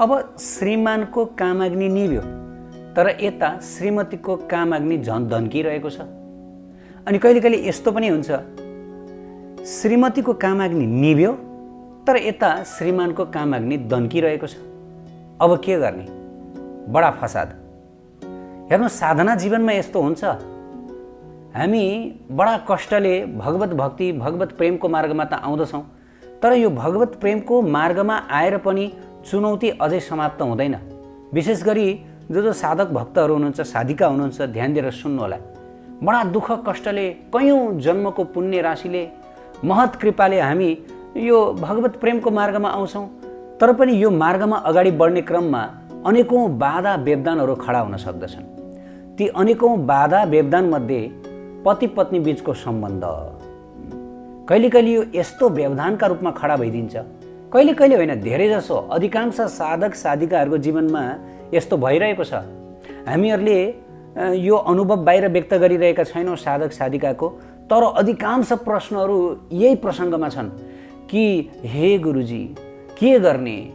अब श्रीमानको कामाग्नि निभ्यो, तर यता श्रीमतीको कामाग्नि झन् धन्किरहेको छ। अनि कहिले कहिले यस्तो पनि हुन्छ, श्रीमतीको कामाग्नि निभ्यो तर यता श्रीमानको कामाग्नि दन्किरहेको छ। अब के गर्ने? बडा फसाद। हेर्नु, साधना जीवनमा यस्तो हुन्छ, हामी बडा कष्टले भगवत भक्ति भगवत प्रेमको मार्गमा त आउँदछौँ, तर यो भगवत प्रेमको मार्गमा आएर पनि चुनौती अझै समाप्त हुँदैन। विशेष गरी जो साधक भक्तहरू हुनुहुन्छ, साधिका हुनुहुन्छ, ध्यान दिएर सुन्नुहोला। बडा दुःख कष्टले कयौँ जन्मको पुण्य राशिले महत् कृपाले हामी यो भगवत प्रेमको मार्गमा आउँछौँ, तर पनि यो मार्गमा अगाडि बढ्ने क्रममा अनेकौँ बाधा व्यवधानहरू खडा हुन सक्दछन्। ती अनेकौँ बाधा व्यवधान मध्ये पति पत्नी बीचको सम्बन्ध कहिले कहिले यो यस्तो व्यवधानका रूपमा खडा भइदिन्छ। कहिले कहिले होइन, धेरै जसो अधिकांश साधक साधिकाहरूको जीवनमा यस्तो भइरहेको छ। हामीहरूले यो अनुभव बाहिर व्यक्त गरिरहेका छैनौँ साधक साधिकाको, तर अधिकांश प्रश्नहरू यही प्रसङ्गमा छन् कि हे गुरुजी के गर्ने?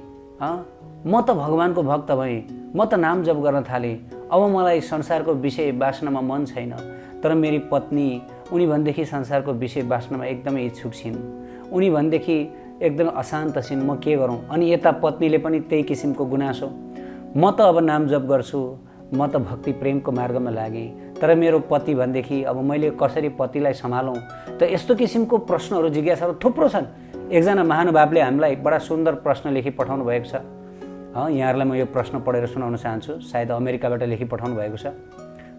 म त भगवानको भक्त भएँ, म त नाम जप गर्न थालेँ, अब मलाई संसारको विषय वासनामा मन छैन, तर मेरी पत्नी उनी भनेदेखि संसारको विषय वासनामा एकदमै इच्छुक छिन्, उनी भनेदेखि एकदम अशान्त छिन्, म के गरौँ? अनि यता पत्नीले पनि त्यही किसिमको गुनासो, म त अब नाम जप गर्छु, म त भक्ति प्रेमको मार्गमा लागेँ, तर मेरो पति भनेदेखि अब मैले कसरी पतिलाई सम्हालौँ? त यस्तो किसिमको प्रश्नहरू जिज्ञासाहरू थुप्रो छन्। एकजना महानुभावले हामीलाई बडा सुन्दर प्रश्न लेखी पठाउनु भएको छ। यहाँहरूलाई म यो प्रश्न पढेर सुनाउन चाहन्छु। सायद अमेरिकाबाट लेखी पठाउनु भएको छ।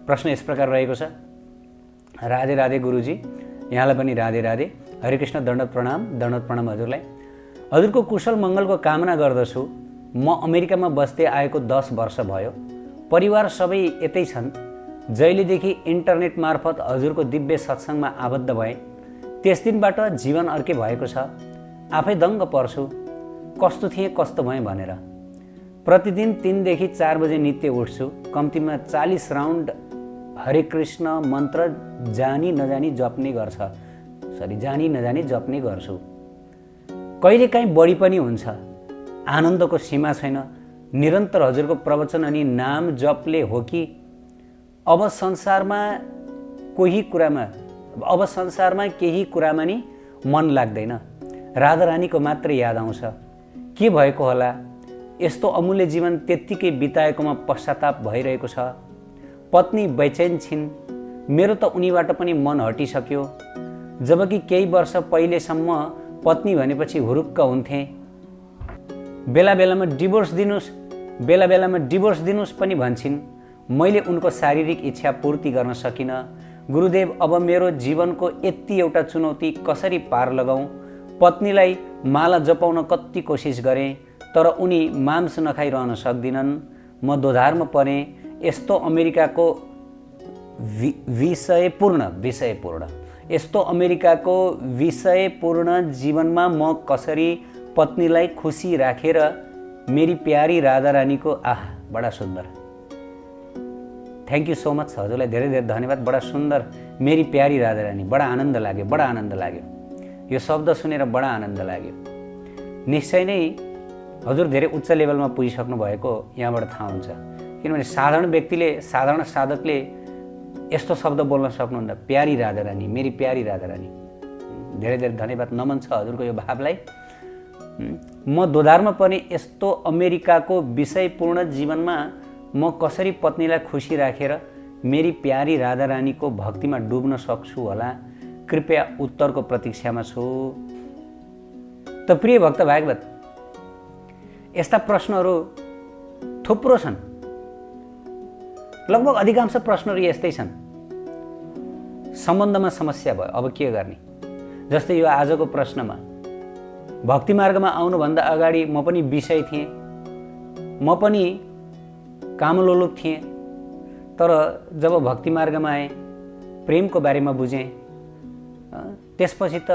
प्रश्न यस प्रकार रहेको छ। राधे राधे गुरुजी, यहाँलाई पनि राधे राधे। हरे कृष्ण, दण्डवत प्रणाम हजुरलाई। हजुरको कुशल मङ्गलको कामना गर्दछु। म अमेरिकामा बस्दै आएको 10 वर्ष भयो। परिवार सबै यतै छन्। जहिलेदेखि इन्टरनेट मार्फत हजुरको दिव्य सत्सङ्गमा आबद्ध भएँ, त्यस दिनबाट जीवन अर्कै भएको छ। आफै दङ्ग पर्छु, कस्तो थिएँ कस्तो भएँ भनेर। प्रतिदिन 3 देखि 4 बजे नित्य उठ्छु। कम्तीमा 40 राउन्ड हरे कृष्ण मन्त्र जानी नजानी जप्ने गर्छु। कहिलेकाहीँ बढी पनि हुन्छ। आनन्दको सीमा छैन। निरन्तर हजुरको प्रवचन अनि नाम जपले हो कि अब संसारमा केही कुरामा नि मन लाग्दैन। राधा रानीको मात्र याद आउँछ। के भएको होला? यस्तो अमूल्य जीवन त्यत्तिकै बिताएकोमा पश्चाताप भइरहेको छ। पत्नी बेचैन छिन्। मेरो त उनीबाट पनि मन हटिसक्यो। जबकि केही वर्ष पहिलेसम्म पत्नी भनेपछि हुरुक्क हुन्थे। बेला बेलामा डिभोर्स दिनुस् पनि भन्छन्। मैले उनको शारीरिक इच्छा पूर्ति गर्न सकिनँ। गुरुदेव, अब मेरो जीवनको यति एउटा चुनौती कसरी पार लगाऊँ? पत्नीलाई माला जपाउन कति कोसिस गरेँ, तर उनी मांस नखाइरहन सक्दिनन्। म दोधारमा परेँ। यस्तो अमेरिकाको विषयपूर्ण जीवनमा म कसरी पत्नीलाई खुसी राखेर मेरी प्यारी राधा रानीको बडा सुन्दर। थ्याङ्क यू सो मच हजुरलाई, धेरै धेरै धन्यवाद। बडा सुन्दर मेरी प्यारी राधा रानी। बडा आनन्द लाग्यो। यो शब्द सुनेर बडा आनन्द लाग्यो। निश्चय नै हजुर धेरै उच्च लेभलमा पुगिसक्नु भएको यहाँबाट थाहा हुन्छ। किनभने साधारण व्यक्तिले, साधारण साधकले यस्तो शब्द बोल्न सक्नुहुन्न। प्यारी राधा रानी, मेरी प्यारी राधा रानी। धेरै धेरै धन्यवाद, नमन छ हजुरको यो भावलाई। म दोधारमा पनि यस्तो अमेरिकाको विषयपूर्ण जीवनमा म कसरी पत्नीलाई खुसी राखेर मेरी प्यारी राधा रानीको भक्तिमा डुब्न सक्छु होला? कृपया उत्तरको प्रतीक्षामा छु। त प्रिय भक्त भागवत, यस्ता प्रश्नहरू थुप्रो छन्। लगभग अधिकांश प्रश्नहरू यस्तै छन्। सम्बन्धमा समस्या भयो, अब के गर्ने? जस्तै यो आजको प्रश्नमा, भक्ति मार्गमा आउनुभन्दा अगाडि म पनि विषय थिएँ, म पनि कामलोलुप थिएँ, तर जब भक्ति मार्गमा आएँ, प्रेमको बारेमा बुझेँ, त्यसपछि त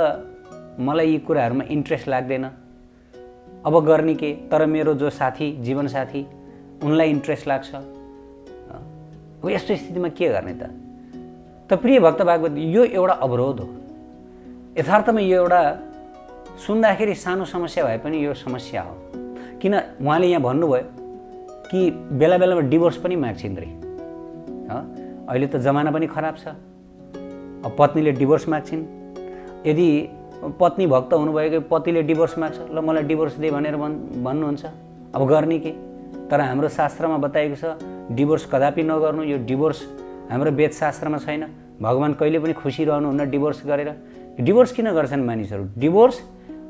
मलाई यी कुराहरूमा इन्ट्रेस्ट लाग्दैन। अब गर्ने के? तर मेरो जो साथी, जीवन साथी, उनलाई इन्ट्रेस्ट लाग्छ। अब यस्तो स्थितिमा के गर्ने त प्रिय भक्त भागवत, यो एउटा अवरोध हो। यथार्थमा यो एउटा सुन्दाखेरि सानो समस्या भए पनि यो समस्या हो। किन उहाँले यहाँ भन्नुभयो कि बेला बेलामा डिभोर्स पनि माग्छिन् रे। अहिले त जमाना पनि खराब छ, अब पत्नीले डिभोर्स माग्छिन्। यदि पत्नी भक्त हुनुभएको पतिले डिभोर्स माग्छ, ल मलाई डिभोर्स दे भनेर भन्नुहुन्छ, अब गर्ने के? तर हाम्रो शास्त्रमा बताएको छ डिभोर्स कदापि नगर्नु। यो डिभोर्स हाम्रो वेदशास्त्रमा छैन। भगवान कहिले पनि खुसी रहनुहुन्न डिभोर्स गरेर। डिभोर्स किन गर्छन् मानिसहरू? डिभोर्स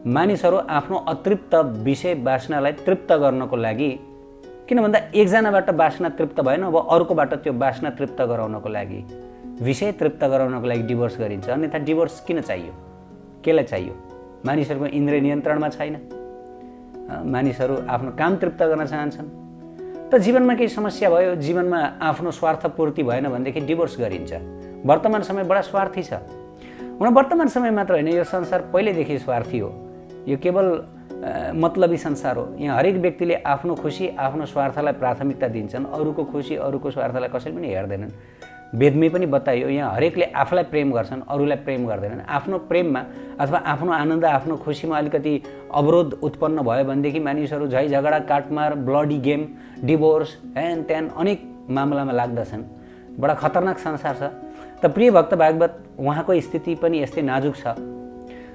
मानिसहरू आफ्नो अतृप्त विषय वासनालाई तृप्त गर्नको लागि, किन भन्दा एकजनाबाट वासना तृप्त भएन, अब अर्कोबाट त्यो वासना तृप्त गराउनको लागि, विषय तृप्त गराउनको लागि डिभोर्स गरिन्छ। अन्यथा डिभोर्स किन चाहियो? केलाई चाहियो? मानिसहरूको इन्द्रिय नियन्त्रणमा छैन। मानिसहरू आफ्नो काम तृप्त गर्न चाहन्छन्। त जीवनमा केही समस्या भयो, जीवनमा आफ्नो स्वार्थपूर्ति भएन भनेदेखि डिभोर्स गरिन्छ। वर्तमान समय बडा स्वार्थी छ। वर्तमान समय मात्र होइन, यो संसार पहिलेदेखि स्वार्थी हो। यो केवल मतलबी संसार हो। यहाँ हरेक व्यक्तिले आफ्नो खुसी, आफ्नो स्वार्थलाई प्राथमिकता दिन्छन्। अरूको खुसी, अरूको स्वार्थलाई कसैले पनि हेर्दैनन्। वेदमै पनि बताइयो, यहाँ हरेकले आफूलाई प्रेम गर्छन्, अरूलाई प्रेम गर्दैनन्। आफ्नो प्रेममा अथवा आफ्नो आनन्द, आफ्नो खुसीमा अलिकति अवरोध उत्पन्न भयो भनेदेखि मानिसहरू झै झगडा, काटमार, ब्लडी गेम, डिभोर्स, ह्यान त्यान अनेक मामलामा लाग्दछन्। बडा खतरनाक संसार छ। त प्रिय भक्त भागवत, उहाँको स्थिति पनि यस्तै नाजुक छ।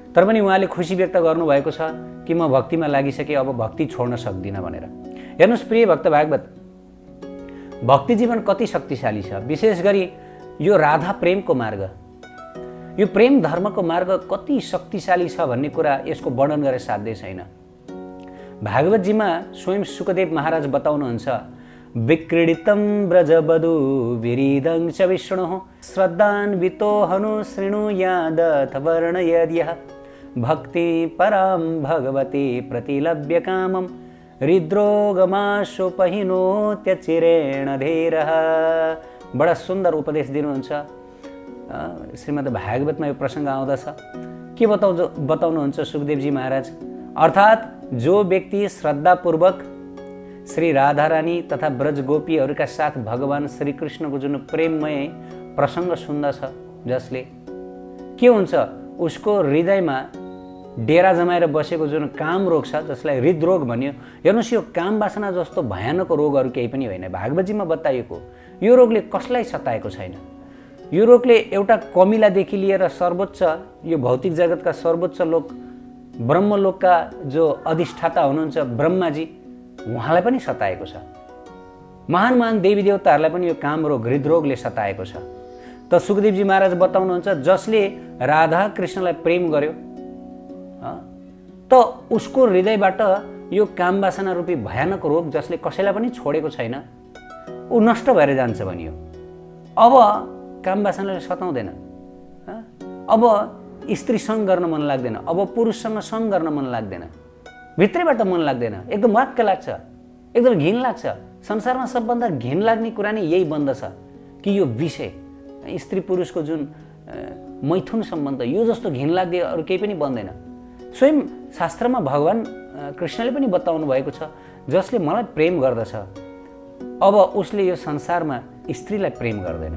तर पनि उहाँले खुसी व्यक्त गर्नुभएको छ कि म भक्तिमा लागिसकेँ, अब भक्ति छोड्न सक्दिनँ भनेर। हेर्नुहोस् प्रिय भक्त भागवत, भक्ति जीवन कति शक्तिशाली छ। विशेष गरी यो राधा प्रेमको मार्ग, यो प्रेम धर्मको मार्ग कति शक्तिशाली छ भन्ने कुरा यसको वर्णन गरेर साध्य छैन। भागवतजीमा स्वयं सुखदेव महाराज बताउनुहुन्छ, विक्रीडितं ब्रजवधू विरीदं च विष्णुः श्रद्धान्वितो हनु शृणुयादथ वर्णयद्यः भक्ति परां भगवती प्रतिलभ्य कामं हृद्रोगमाशोपहिनोत्यचिरेण धीरः। बडा सुन्दर उपदेश दिनुहुन्छ श्रीमद् भागवतमा। यो प्रसङ्ग आउँदछ के बताउनुहुन्छ सुखदेवजी महाराज? अर्थात् जो व्यक्ति श्रद्धापूर्वक श्री राधारानी तथा ब्रज गोपीहरूका साथ भगवान श्रीकृष्णको जुन प्रेममय प्रसङ्ग सुन्दछ, जसले के हुन्छ, उसको हृदयमा डेरा जमाएर बसेको जुन काम रोग छ, जसलाई हृदरोग भन्यो। हेर्नुहोस्, यो काम वासना जस्तो भयानक रोगहरू केही पनि होइन। भागवतजीमा बताइएको यो रोगले कसलाई सताएको छैन। यो रोगले एउटा कमिलादेखि लिएर सर्वोच्च, यो भौतिक जगतका सर्वोच्च लोक ब्रह्मलोकका जो अधिष्ठाता हुनुहुन्छ ब्रह्माजी, उहाँलाई पनि सताएको छ। महान महान देवी देवताहरूलाई पनि यो काम रोग, हृदरोगले सताएको छ। त सुखदेवजी महाराज बताउनुहुन्छ, जसले राधा कृष्णलाई प्रेम गर्यो त उसको हृदयबाट यो काम वासना रूपी भयानक रोग, जसले कसैलाई पनि छोडेको छैन, ऊ नष्ट भएर जान्छ भनियो। अब काम वासनाले सताउँदैन। अब स्त्रीसँग गर्न मन लाग्दैन, अब पुरुषसँग सँग गर्न मन लाग्दैन, भित्रैबाट मन लाग्दैन, एकदम वाक्क लाग्छ, एकदम घिन लाग्छ। संसारमा सबभन्दा घिन लाग्ने कुरा नै यही बन्दछ कि यो विषय, स्त्री पुरुषको जुन मैथुन सम्बन्ध, यो जस्तो घिन लाग्ने अरू केही पनि बन्दैन। स्वयं शास्त्रमा भगवान कृष्णले पनि बताउनु भएको छ, जसले मलाई प्रेम गर्दछ अब उसले यो संसारमा स्त्रीलाई प्रेम गर्दैन।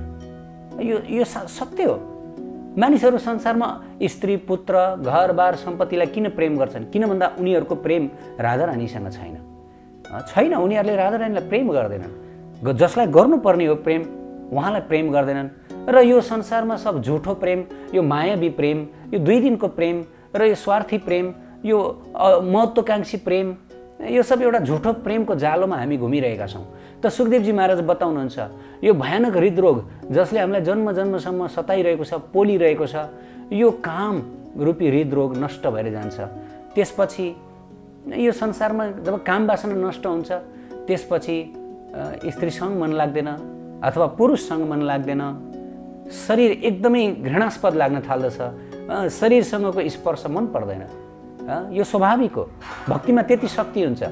यो सत्य हो। मानिसहरू संसारमा स्त्री, पुत्र, घरबार, सम्पत्तिलाई किन प्रेम गर्छन्? किन भन्दा उनीहरूको प्रेम राधारानीसँग छैन। उनीहरूले राधारानीलाई प्रेम गर्दैनन्। जसलाई गर्नुपर्ने हो प्रेम, उहाँलाई प्रेम गर्दैनन्। र यो संसारमा सब झुठो प्रेम, यो मायावी प्रेम, यो दुई दिनको प्रेम र यो स्वार्थी प्रेम, यो महत्त्वकांक्षी प्रेम, यो सब एउटा झुठो प्रेमको जालोमा हामी घुमिरहेका छौँ। त सुखदेवजी महाराज बताउनुहुन्छ, यो भयानक हृदरोग जसले हामीलाई जन्म जन्मसम्म सताइरहेको छ, पोलिरहेको छ, यो काम रूपी हृदरोग नष्ट भएर जान्छ। त्यसपछि यो संसारमा जब काम वासना नष्ट हुन्छ, त्यसपछि स्त्रीसँग मन लाग्दैन अथवा पुरुषसँग मन लाग्दैन, शरीर एकदमै घृणास्पद लाग्न थाल्दछ, शरीरसँगको स्पर्श मन पर्दैन। यो स्वाभाविक हो। भक्तिमा त्यति शक्ति हुन्छ।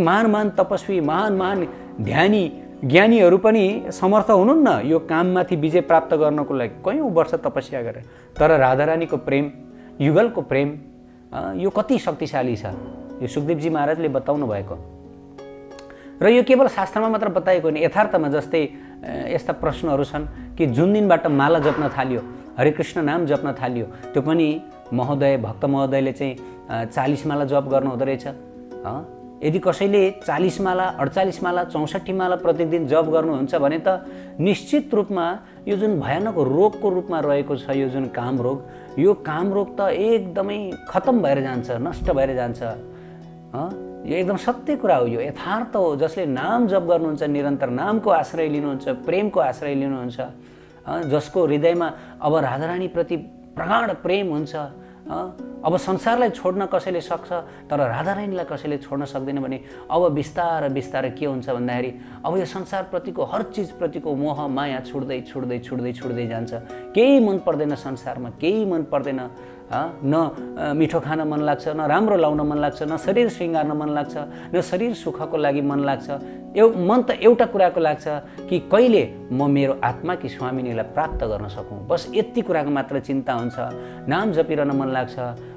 महान महान तपस्वी, महान महान ध्यानी, ज्ञानीहरू पनि समर्थ हुनुहुन्न यो काममाथि विजय प्राप्त गर्नको लागि कयौँ वर्ष तपस्या गरेर। तर राधारानीको प्रेम, युगलको प्रेम, यो कति शक्तिशाली छ, यो सुखदेवजी महाराजले बताउनु भएको। र यो केवल शास्त्रमा मात्र बताएको होइन, यथार्थमा जस्तै यस्ता प्रश्नहरू छन् कि जुन दिनबाट माला जप्न थाल्यो, हरे कृष्ण नाम जप्न थाल्यो, त्यो पनि महोदय, भक्त महोदयले चाहिँ 40 माला जप गर्नु हुँदो रहेछ। यदि कसैले 40 माला 48 माला 64 माला प्रतिदिन जप गर्नुहुन्छ भने त निश्चित रूपमा यो जुन भयानक रोगको रूपमा रहेको छ, यो जुन काम रोग, यो काम रोग त एकदमै खतम भएर जान्छ, नष्ट भएर जान्छ। यो एकदम सत्य कुरा हो, यो यथार्थ हो। जसले नाम जप गर्नुहुन्छ, निरन्तर नामको आश्रय लिनुहुन्छ, प्रेमको आश्रय लिनुहुन्छ, जसको हृदयमा अब राधारानीप्रति प्रगाढ प्रेम हुन्छ, अब संसारलाई छोड्न कसैले सक्छ तर राधारानीलाई कसैले छोड्न सक्दैन भने अब बिस्तारै बिस्तारै के हुन्छ भन्दाखेरि अब यो संसारप्रतिको हर चिजप्रतिको मोह माया छुट्दै छुट्दै छुट्दै छुट्दै जान्छ। केही मन पर्दैन संसारमा, केही मन पर्दैन। न मिठो खान मन लाग्छ, न राम्रो लाउन मन लाग्छ, न शरीर श्रृङ्गार्न मन लाग्छ, न शरीर सुखको लागि मन लाग्छ। मन त एउटा कुराको लाग्छ कि कहिले म मेरो आत्माकी स्वामिनीलाई प्राप्त गर्न सकौँ, बस यति कुराको मात्र चिन्ता हुन्छ। नाम जपिरहन मन लाग्छ,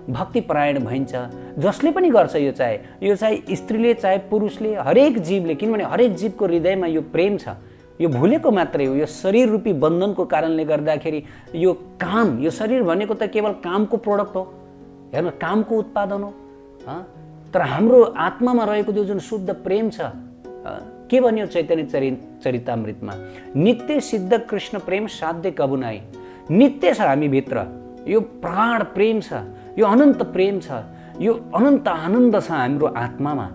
भक्तिपरायण भइन्छ। जसले पनि गर्छ यो चाहे स्त्रीले चाहे पुरुषले, हरेक जीवले, किनभने हरेक जीवको हृदयमा यो प्रेम छ। यो भुलेको मात्रै हो। यो शरीर रूपी बन्धनको कारणले गर्दाखेरि यो काम, यो शरीर भनेको त केवल कामको प्रोडक्ट हो, हेर्नु, कामको उत्पादन हो। तर हाम्रो आत्मामा रहेको त्यो जुन शुद्ध प्रेम छ, के भन्यो चैतन्य चरितामृतमा, नित्य सिद्ध कृष्ण प्रेम साध्य कबु नाई। नित्य छ हामी भित्र, यो प्रगाढ प्रेम छ, यो अनन्त प्रेम छ, यो अनन्त आनन्द छ हाम्रो आत्मामा।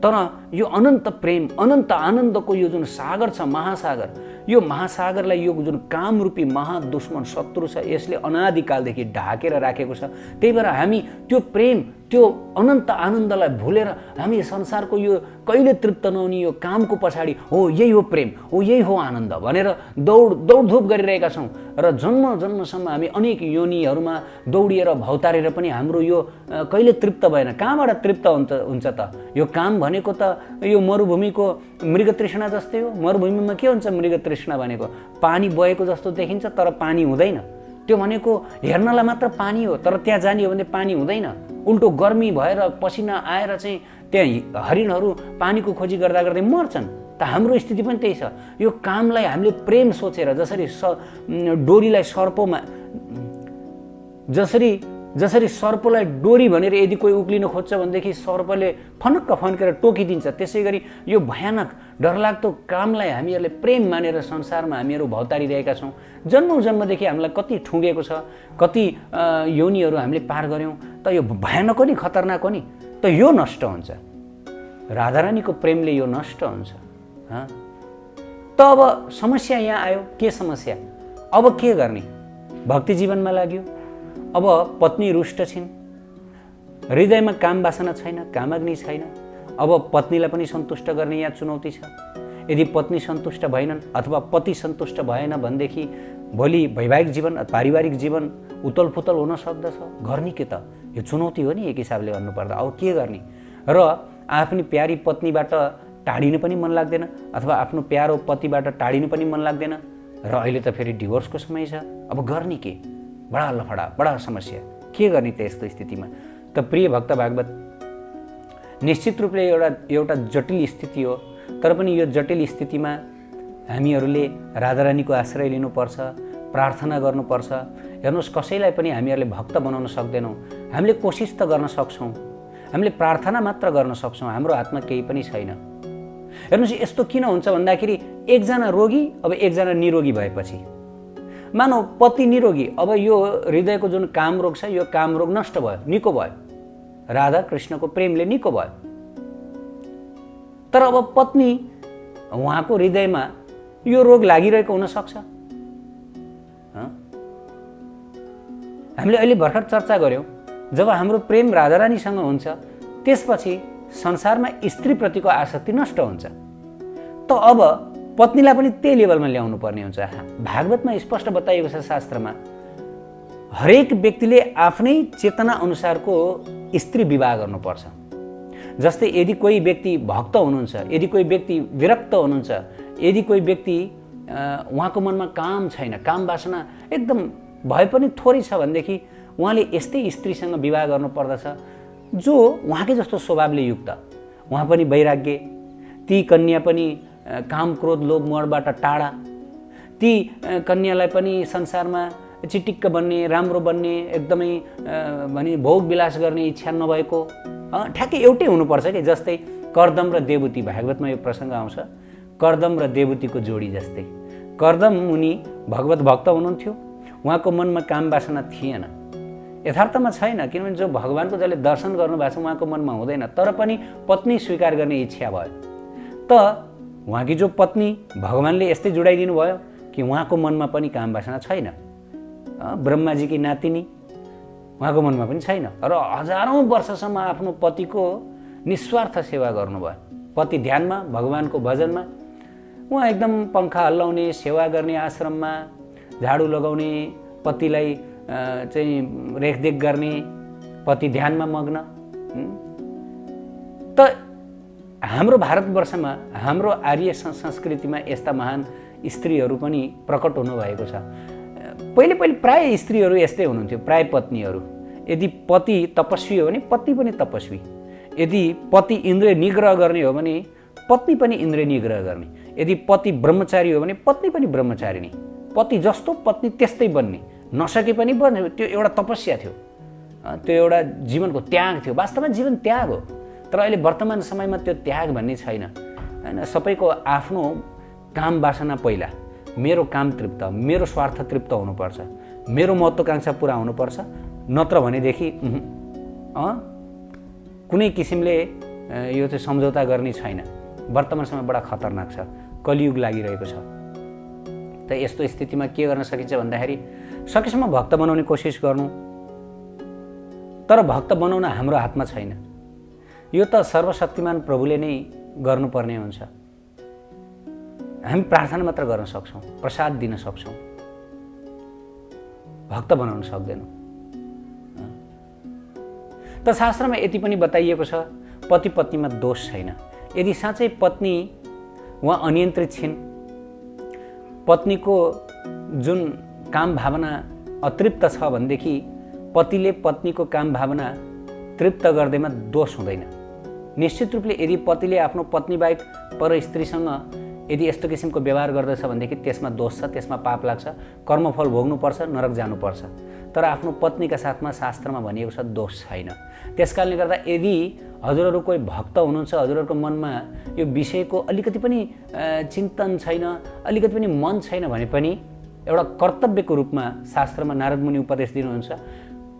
तर यो अनन्त प्रेम, अनन्त आनन्दको यो जुन सागर छ, महासागर, यो महासागरलाई यो जुन कामरूपी महादुश्मन शत्रु छ, यसले अनादिकालदेखि ढाकेर राखेको छ। त्यही भएर हामी त्यो प्रेम, त्यो अनन्त आनन्दलाई भुलेर हामी संसारको यो कहिले तृप्त नहुने यो कामको पछाडि हो, यही हो प्रेम, हो यही हो आनन्द भनेर दौडधुप गरिरहेका छौँ। र जन्म जन्मसम्म हामी अनेक योनिहरूमा दौडिएर भौतारेर पनि हाम्रो यो कहिले तृप्त भएन। कहाँबाट तृप्त हुन्छ त? यो काम भनेको त यो मरुभूमिको मृगतृष्णा जस्तै हो। मरुभूमिमा के हुन्छ? मृगतृष्णा भनेको पानी बहेको जस्तो देखिन्छ तर पानी हुँदैन। त्यो भनेको हेर्नलाई मात्र पानी हो, तर त्यहाँ जाने हो भने पानी हुँदैन। उल्टो गर्मी भएर पसिना आएर चाहिँ त्यहाँ हरिणहरू पानीको खोजी गर्दा गर्दै मर्छन्। त हाम्रो स्थिति पनि त्यही छ। यो कामलाई हामीले प्रेम सोचेर, जसरी डोरीलाई सर्पोमा, जसरी सर्पलाई डोरी भनेर यदि कोही उक्लिन खोज्छ भनेदेखि सर्पले फनक्क फन्केर टोकिदिन्छ, त्यसै गरी यो भयानक डरलाग्दो कामलाई हामीहरूले प्रेम मानेर संसारमा हामीहरू भौतारिरहेका छौँ। जन्मदेखि हामीलाई कति ठुँगेको छ, कति योनिहरू हामीले पार गऱ्यौँ। त यो भयानक हो नि, खतरनाक हो नि। त यो नष्ट हुन्छ, राधारानीको प्रेमले यो नष्ट हुन्छ। त अब समस्या यहाँ आयो। के समस्या? अब के गर्ने? भक्ति जीवनमा लाग्यो, अब पत्नी रुष्ट छिन्, हृदयमा काम वासना छैन, कामाग्नि छैन। अब पत्नीलाई पनि सन्तुष्ट गर्ने यहाँ चुनौती छ। यदि पत्नी सन्तुष्ट भएनन् अथवा पति सन्तुष्ट भएन भनेदेखि भोलि वैवाहिक जीवन, पारिवारिक जीवन उतलफुतल हुन सक्दछ। गर्ने के त? यो चुनौती हो नि एक हिसाबले भन्नुपर्दा। अब के गर्ने? र आफ्नी प्यारी पत्नीबाट टाढिन पनि मन लाग्दैन, अथवा आफ्नो प्यारो पतिबाट टाढिनु पनि मन लाग्दैन। र अहिले त फेरि डिभोर्सको समय छ। अब गर्ने के? बडा लफडा, बडा समस्या। के गर्ने त यस्तो स्थितिमा? त प्रिय भक्त भागवत, निश्चित रूपले एउटा जटिल स्थिति हो। तर पनि यो जटिल स्थितिमा हामीहरूले राधारानीको आश्रय लिनुपर्छ, प्रार्थना गर्नुपर्छ। हेर्नुहोस्, कसैलाई पनि हामीहरूले भक्त बनाउन सक्दैनौँ। हामीले कोसिस त गर्न सक्छौँ, हामीले प्रार्थना मात्र गर्न सक्छौँ। हाम्रो हातमा केही पनि छैन। हेर्नुहोस्, यस्तो किन हुन्छ भन्दाखेरि एकजना रोगी अब एकजना निरोगी भएपछि, मानौ पति निरोगी, अब यो हृदयको जुन काम रोग छ, यो काम रोग नष्ट भयो, निको भयो, राधा कृष्णको प्रेमले निको भयो। तर अब पत्नी, उहाँको हृदयमा यो रोग लागिरहेको हुनसक्छ। हामीले अहिले भर्खर चर्चा गऱ्यौँ, जब हाम्रो प्रेम राधारानीसँग हुन्छ त्यसपछि संसारमा स्त्रीप्रतिको आसक्ति नष्ट हुन्छ। त अब पत्नीलाई पनि त्यही लेभलमा ल्याउनु पर्ने हुन्छ। भागवतमा स्पष्ट बताइएको छ, शास्त्रमा, हरेक व्यक्तिले आफ्नै चेतना अनुसारको स्त्री विवाह गर्नुपर्छ। जस्तै यदि कोही व्यक्ति भक्त हुनुहुन्छ, यदि कोही व्यक्ति विरक्त हुनुहुन्छ, यदि कोही व्यक्ति उहाँको मनमा काम छैन, काम वासना एकदम भए पनि थोरै छ भनेदेखि उहाँले यस्तै स्त्रीसँग विवाह गर्नुपर्दछ जो उहाँकै जस्तो स्वभावले युक्त, उहाँ पनि वैराग्य, ती कन्या पनि काम क्रोध लोभ मोहबाट टाढा, ती कन्यालाई पनि संसारमा चिटिक्क बन्ने, राम्रो बन्ने, एकदमै भनी भोग विलास गर्ने इच्छा नभएको, ठ्याक्कै एउटै हुनुपर्छ कि। जस्तै कर्दम र देवती, भागवतमा यो प्रसङ्ग आउँछ, कर्दम र देवतीको जोडी जस्तै। कर्दम मुनि भगवत भक्त हुनुहुन्थ्यो, उहाँको मनमा काम वासना थिएन, यथार्थमा छैन, किनभने जो भगवानको जसले दर्शन गर्नुभएको छ उहाँको मनमा हुँदैन, तर पनि पत्नी स्वीकार गर्ने इच्छा भयो। त उहाँकी जो पत्नी भगवानले यस्तै जुडाइदिनु भयो कि उहाँको मनमा पनि काम वासना छैन। ब्रह्माजीकी नातिनी, उहाँको मनमा पनि छैन र हजारौँ वर्षसम्म आफ्नो पतिको निस्वार्थ सेवा गर्नुभयो। पति ध्यानमा, भगवानको भजनमा, उहाँ एकदम पङ्खा हल्लाउने, सेवा गर्ने, आश्रममा झाडु लगाउने, पतिलाई चाहिँ रेखदेख गर्ने, पति ध्यानमा मग्न। त हाम्रो भारतवर्षमा, हाम्रो आर्य संस्कृतिमा यस्ता महान स्त्रीहरू पनि प्रकट हुनुभएको छ। पहिले पहिले प्राय स्त्रीहरू यस्तै हुनुहुन्थ्यो, प्राय पत्नीहरू। यदि पति तपस्वी हो भने पत्नी पनि तपस्वी, यदि पति इन्द्रिय निग्रह गर्ने हो भने पत्नी पनि इन्द्रिय निग्रह गर्ने, यदि पति ब्रह्मचारी हो भने पत्नी पनि ब्रह्मचारिणी, पति जस्तो पत्नी त्यस्तै बन्ने, नसके पनि बन्ने। त्यो एउटा तपस्या थियो, त्यो एउटा जीवनको त्याग थियो, वास्तवमा जीवन त्याग हो। तर अहिले वर्तमान समयमा त्यो त्याग भन्ने छैन हैन। सबैको आफ्नो काम वासना पहिला, मेरो काम तृप्त, मेरो स्वार्थ तृप्त हुनुपर्छ, मेरो महत्त्वाकांक्षा पुरा हुनुपर्छ, नत्र भनेदेखि कुनै किसिमले यो चाहिँ सम्झौता गर्ने छैन। वर्तमान समय बडा खतरनाक छ, कलियुग लागिरहेको छ। त यस्तो स्थितिमा के गर्न सकिन्छ भन्दाखेरि सकेसम्म भक्त बनाउने कोसिस गर्नु, तर भक्त बनाउन हाम्रो हातमा छैन। यो त सर्वशक्तिमान प्रभुले नै गर्नुपर्ने हुन्छ। हामी प्रार्थना मात्र गर्न सक्छौँ, प्रसाद दिन सक्छौँ, भक्त बनाउन सक्दैनौँ। त शास्त्रमा यति पनि बताइएको छ, पति पत्नीमा दोष छैन। यदि साँच्चै पत्नी उहाँ अनियन्त्रित छिन्, पत्नीको जुन काम भावना अतृप्त छ भनेदेखि पतिले पत्नीको काम भावना तृप्त गर्दैमा दोष हुँदैन। निश्चित रूपले यदि पतिले आफ्नो पत्नी बाहेक पर स्त्रीसँग यदि यस्तो किसिमको व्यवहार गर्दछ भनेदेखि त्यसमा दोष छ, त्यसमा पाप लाग्छ, कर्मफल भोग्नुपर्छ, नरक जानुपर्छ। तर आफ्नो पत्नीका साथमा शास्त्रमा भनिएको छ दोष छैन। त्यसकारणले गर्दा यदि हजुरहरू कोही भक्त हुनुहुन्छ, हजुरहरूको मनमा यो विषयको अलिकति पनि चिन्तन छैन, अलिकति पनि मन छैन भने पनि एउटा कर्तव्यको रूपमा शास्त्रमा नारद मुनि उपदेश दिनुहुन्छ,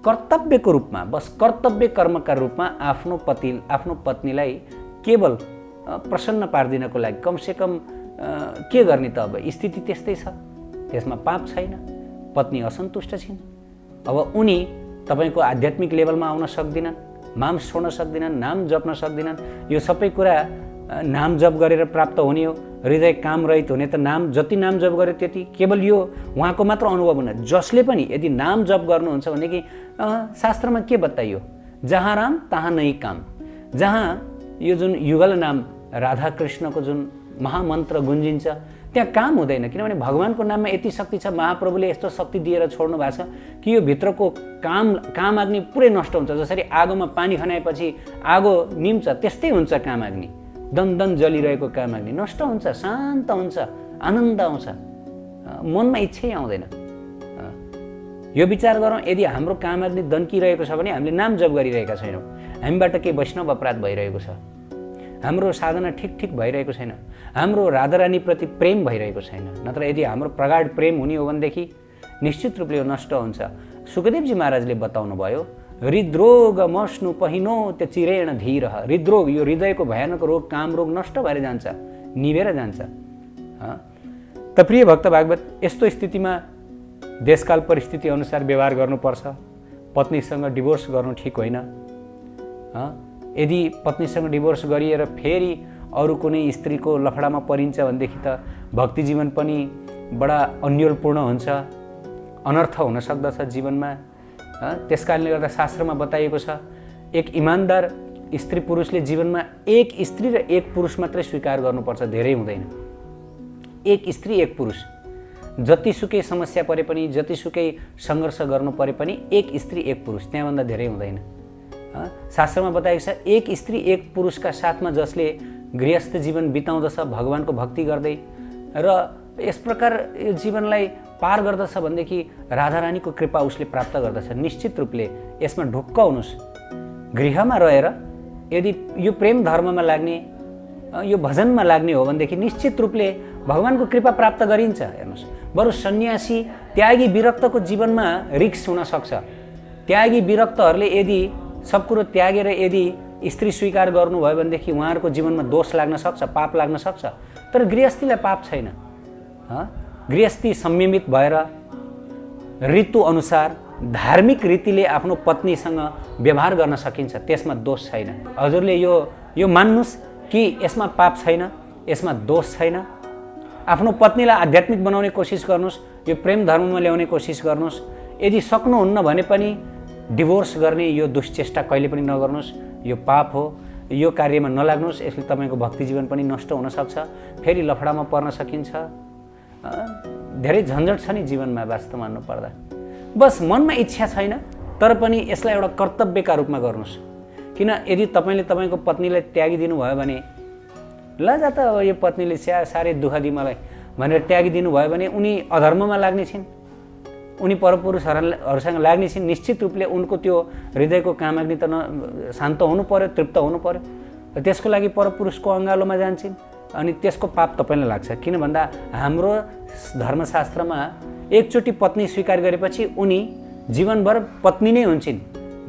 कर्तव्यको रूपमा, बस कर्तव्य कर्मका रूपमा आफ्नो पत्नीलाई केवल प्रसन्न पार्दिनको लागि कमसेकम के गर्ने त? अब स्थिति त्यस्तै छ, त्यसमा पाप छैन, पत्नी असन्तुष्ट छिन्, अब उनी तपाईको आध्यात्मिक लेभलमा आउन सक्दिनन्, माम छोड्न सक्दिनन्, नाम जप्न सक्दिनन्। यो सबै कुरा नाम जप गरेर प्राप्त हुने हो। हृदय काम रहित हुने त नाम जति नाम जप गर्यो त्यति, केवल यो उहाँको मात्र अनुभव हुन। जसले पनि यदि नाम जप गर्नुहुन्छ भनेदेखि शास्त्रमा के बताइयो? जहाँ राम तहाँ नै काम। जहाँ यो जुन युगल नाम राधा कृष्णको जुन महामन्त्र गुन्जिन्छ त्यहाँ काम हुँदैन, किनभने भगवानको नाममा यति शक्ति छ। महाप्रभुले यस्तो शक्ति दिएर छोड्नु भएको छ कि यो भित्रको काम अग्नि पुरै नष्ट हुन्छ। जसरी आगोमा पानी खनाएपछि आगो निम्छ त्यस्तै हुन्छ काम अग्नि। दन जलिरहेको काम अग्नि नष्ट हुन्छ, शान्त हुन्छ, आनन्द आउँछ, मनमा इच्छै आउँदैन। यो विचार गरौँ, यदि हाम्रो काम अग्नि दन्किरहेको छ भने हामीले नाम जप गरिरहेका छैनौँ, हामीबाट के वैष्णव अपराध भइरहेको छ, हाम्रो साधना ठिक भइरहेको छैन, हाम्रो राधारानीप्रति प्रेम भइरहेको छैन। नत्र यदि हाम्रो प्रगाढ प्रेम हुने हो भनेदेखि निश्चित रूपले यो नष्ट हुन्छ। सुखदेवजी महाराजले बताउनु भयो, हृदरोग मस्नु पहिनो त्यो चिरेण धीर। हृदरोग, यो हृदयको भयानक रोग, काम रोग नष्ट भएर जान्छ, निभेर जान्छ। त प्रिय भक्त भागवत, यस्तो स्थितिमा देशकाल परिस्थिति अनुसार व्यवहार गर्नुपर्छ। पत्नीसँग डिभोर्स गर्नु ठिक होइन। यदि पत्नीसँग डिभोर्स गरिएर फेरि अरू कुनै स्त्रीको लफडामा परिन्छ भनेदेखि त भक्ति जीवन पनि बडा अन्योलपूर्ण हुन्छ, अनर्थ हुन सक्दछ जीवनमा। त्यसकारणले गर्दा शास्त्रमा बताइएको छ, एक इमान्दार स्त्री पुरुषले जीवनमा एक स्त्री र एक पुरुष मात्रै स्वीकार गर्नुपर्छ, धेरै हुँदैन। एक स्त्री एक पुरुष, जतिसुकै समस्या परे पनि, जतिसुकै सङ्घर्ष गर्नु परे पनि एक स्त्री एक पुरुष, त्यहाँभन्दा धेरै हुँदैन। शास्त्रमा बताएको छ, एक स्त्री एक पुरुषका साथमा जसले गृहस्थ जीवन बिताउँदछ भगवानको भक्ति गर्दै र यस प्रकार यो जीवनलाई पार गर्दछ भनेदेखि राधारानीको कृपा उसले प्राप्त गर्दछ। निश्चित रूपले यसमा ढुक्क हुनुहोस्। गृहमा रहेर यदि यो प्रेम धर्ममा लाग्ने, यो भजनमा लाग्ने हो भनेदेखि निश्चित रूपले भगवानको कृपा प्राप्त गरिन्छ। हेर्नुहोस्, बरु सन्यासी त्यागी विरक्तको जीवनमा रिक्स हुन सक्छ। त्यागी विरक्तहरूले यदि सब कुरो त्यागेर यदि स्त्री स्वीकार गर्नुभयो भनेदेखि उहाँहरूको जीवनमा दोष लाग्न सक्छ, पाप लाग्न सक्छ। तर गृहस्थीलाई पाप छैन। गृहस्थी संयमित भएर ऋतु अनुसार धार्मिक रीतिले आफ्नो पत्नीसँग व्यवहार गर्न सकिन्छ, त्यसमा दोष छैन। हजुरले यो मान्नुस् कि यसमा पाप छैन, यसमा दोष छैन। आफ्नो पत्नीलाई आध्यात्मिक बनाउने कोसिस गर्नुहोस्, यो प्रेम धर्ममा ल्याउने कोसिस गर्नुहोस्। यदि सक्नुहुन्न भने पनि डिभोर्स गर्ने यो दुश्चेष्टा कहिले पनि नगर्नुहोस्, यो पाप हो। यो कार्यमा नलाग्नुहोस्, यसले तपाईँको भक्ति जीवन पनि नष्ट हुन सक्छ, फेरि लफडामा पर्न सकिन्छ। धेरै झन्झट छ नि जीवनमा वास्तव मान्नु पर्दा। बस मनमा इच्छा छैन तर पनि यसलाई एउटा कर्तव्यका रूपमा गर्नुहोस्। किन यदि तपाईँले तपाईँको पत्नीलाई त्यागिदिनु भयो भने ल जा त अब यो पत्नीले साह्रै दुःख दि मलाई भनेर त्यागिदिनु भयो भने उनी अधर्ममा लाग्ने छिन्, उनी परपुरुषहरूसँग लाग्ने छिन्। निश्चित रूपले उनको त्यो हृदयको कामाग्नि त शान्त हुनु पर्यो, तृप्त हुनु पर्यो। त्यसको लागि परपुरुषको अँगालोमा जान्छन् अनि त्यसको पाप तपाईँलाई लाग्छ। किन भन्दा हाम्रो धर्मशास्त्रमा एकचोटि पत्नी स्वीकार गरेपछि उनी जीवनभर पत्नी नै हुन्छन्।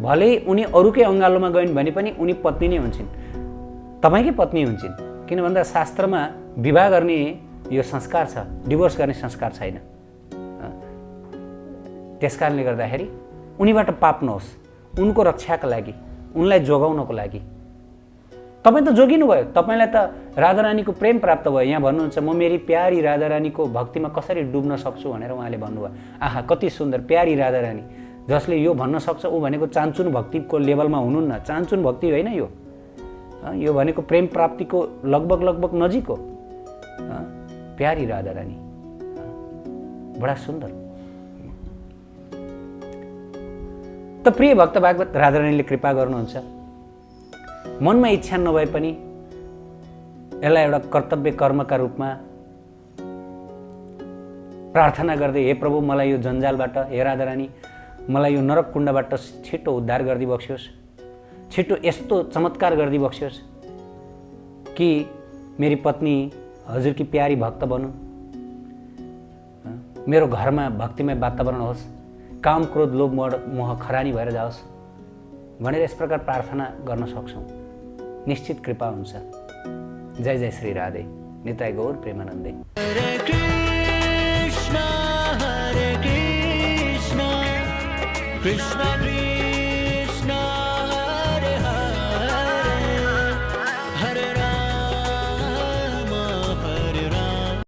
भले उनी अरूकै अँगालोमा गइन् भने पनि उनी पत्नी नै हुन्छन्, तपाईँकै पत्नी हुन्छन्। किन भन्दा शास्त्रमा विवाह गर्ने यो संस्कार छ, डिभोर्स गर्ने संस्कार छैन। त्यस कारणले गर्दाखेरि उनीबाट पाप नहोस्, उनको रक्षाका लागि, उनलाई जोगाउनको लागि। तपाईँ त जोगिनु भयो, तपाईँलाई त राधारानीको प्रेम प्राप्त भयो। यहाँ भन्नुहुन्छ म मेरी प्यारी राधारानीको भक्तिमा कसरी डुब्न सक्छु भनेर उहाँले भन्नुभयो। आहा, कति सुन्दर प्यारी राधारानी। जसले यो भन्न सक्छ ऊ भनेको चान्चुन भक्तिको लेभलमा हुनुहुन्न। चान्चुन भक्ति होइन यो भनेको प्रेम प्राप्तिको लगभग नजिक हो। प्यारी राधारानी बडा सुन्दर। त प्रिय भक्त भागवत राधारानीले कृपा गर्नुहुन्छ। मनमा इच्छा नभए पनि यसलाई एउटा कर्तव्य कर्मका रूपमा प्रार्थना गर्दै, हे प्रभु मलाई यो जन्जालबाट, हे राधारानी मलाई यो नरक कुण्डबाट छिटो उद्धार गरिदिई बक्सियोस्, छिटो यस्तो चमत्कार गरिदिई बक्सियोस् कि मेरी पत्नी हजुरकी प्यारी भक्त बनुन्, मेरो घरमा भक्तिमय वातावरण होस्, काम क्रोध लोभ मोह खरानी भएर जाओस् भनेर यस प्रकार प्रार्थना गर्न सक्छौँ। निश्चित कृपा हुन्छ। जय जय श्री राधे। निताय गौर प्रेमानन्दे। हरे कृष्ण कृष्ण कृष्ण